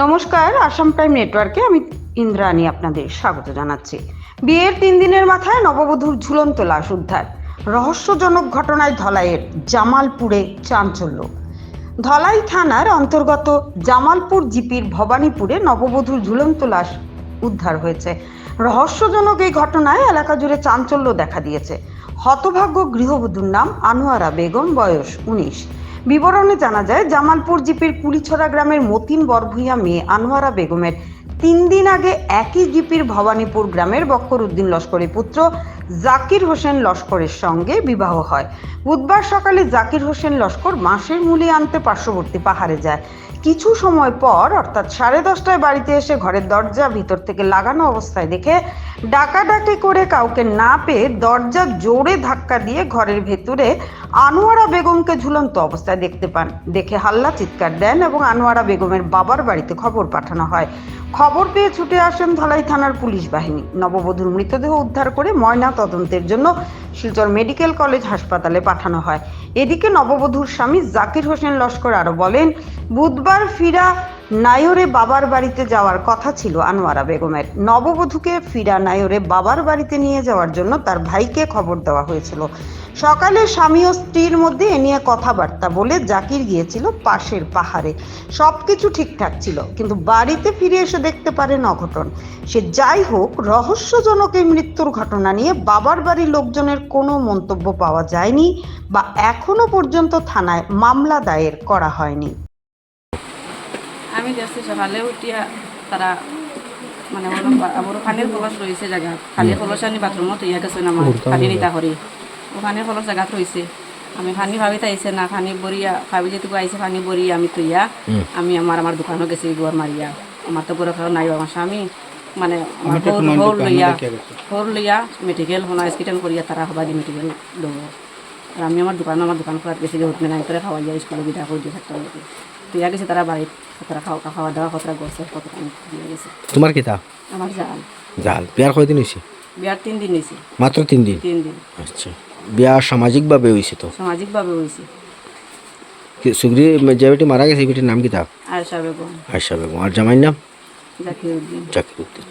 নমস্কার, আসাম প্রাইম নেটওয়ার্কে আমি ইন্দ্রাণী আপনাদের স্বাগত জানাচ্ছি। বিয়ের 3 দিনের মাথায় নববধূর ঝুলন্ত লাশ উদ্ধার। রহস্যজনক ঘটনায় ধলাইয়ের জামালপুরে চাঞ্চল্য। ধলাই থানার অন্তর্গত জামালপুর জিপির ভবানীপুরে নববধূর ঝুলন্ত লাশ উদ্ধার হয়েছে। রহস্যজনক এই ঘটনায় এলাকা জুড়ে চাঞ্চল্য দেখা দিয়েছে। হতভাগ্য গৃহবধূর নাম আনোয়ারা বেগম, বয়স 19। বিবরণে জানা যায়, জামালপুর জিপির কুলিছড়া গ্রামের মতিন বরভূঁইয়া মেয়ে আনোয়ারা বেগমের 3 দিন আগে একই জিপির ভবানীপুর গ্রামের বক্কর উদ্দিন লস্করের পুত্র জাকির হোসেন লস্করের সঙ্গে বিবাহ হয়। বুধবার সকালে জাকির হোসেন লস্কর বাঁশের মূলে আনতে পার্শ্ববর্তী পাহাড়ে যায়। কিছু সময় পর অর্থাৎ 10:30টায় বাড়িতে এসে ঘরের দরজা ভিতর থেকে লাগানো অবস্থায় দেখে ডাকাডাকি করে কাউকে না পেয়ে দরজা জোরে ধাক্কা দিয়ে ঘরের ভেতরে আনোয়ারা বেগমকে ঝুলন্ত অবস্থায় দেখতে পান। দেখে হাল্লা চিৎকার দেন এবং আনোয়ারা বেগমের বাবার বাড়িতে খবর পাঠানো হয়। খবর পেয়ে ছুটে আসেন ধলাই থানার পুলিশ বাহিনী। নববধূর মৃতদেহ উদ্ধার করে ময়না তদন্তের জন্য শিলচর মেডিকেল কলেজ হাসপাতালে পাঠানো হয়। এদিকে নববধূর স্বামী জাকির হোসেন লস্কর আরো বলেন, বুধবার ফিরা নায়রে বাবার বাড়িতে যাওয়ার কথা ছিল আনোয়ারা বেগমের। নববধূকে ফিরা নায়রে বাবার বাড়িতে নিয়ে যাওয়ার জন্য তার ভাইকে খবর দেওয়া হয়েছিল। সকালে স্বামী ও স্ত্রীর মধ্যে এ নিয়ে কথাবার্তা বলে জাকির গিয়েছিল পাশের পাহাড়ে। সবকিছু ঠিকঠাক ছিল, কিন্তু বাড়িতে ফিরে এসে দেখতে পারেন অঘটন। সে যাই হোক, রহস্যজনক এই মৃত্যুর ঘটনা নিয়ে বাবার বাড়ির লোকজনের কোনো মন্তব্য পাওয়া যায়নি বা এখনো পর্যন্ত থানায় মামলা দায়ের করা হয়নি। আমি দেখছি সকালে উঠিয়া তারা মানে আমার পানির কলস রয়েছে জায়গা, খালি কলস আনি বাথরুমত ইয়া গেছে না, আমার পানি নিতা করি ও পানির কলস জায়গাত রয়েছে। আমি পানি ভাবি তাইছে না, পানি বরিয়া ভাবি যেটুকু আইসে পানি বরিয়া আমি তুইয়া আমি আমার দোকানও গেছি গোর মারিয়া। আমার তো গরু খাওয়া নাই, আমার স্বামী মানে আমার হর লইয়া মেডিকেল হোনা স্কিটেন করিয়া তারা সবাই মেডিকেল দেবো। আর আমি আমার দোকান খোলার গেছি যে উঠলে নাই করে খাওয়া যায় স্কুলে বিদা করে দিয়ে থাকতে হবে। তুইয়া গেছে তারা বাড়িত, তারা খাওয়া দাওয়া কতটা গেছে কত দিয়ে গেছে। তোমার কিতা? আমার জাল জাল বিয়ার কয়দিন হয়েছে? বিয়ার 3 দিন হয়েছে। মাত্র 3 দিন? 3 দিন। আচ্ছা, বিয়া সামাজিকভাবে হয়েছে? তো সামাজিকভাবে হয়েছে। সুগ্রি যে বেটি মারা গেছে এই বেটির নাম কিতা? আয়েশা বেগম। আয়েশা বেগম। আর জামাইর নাম? জাকির উদ্দিন। জাকির উদ্দিন।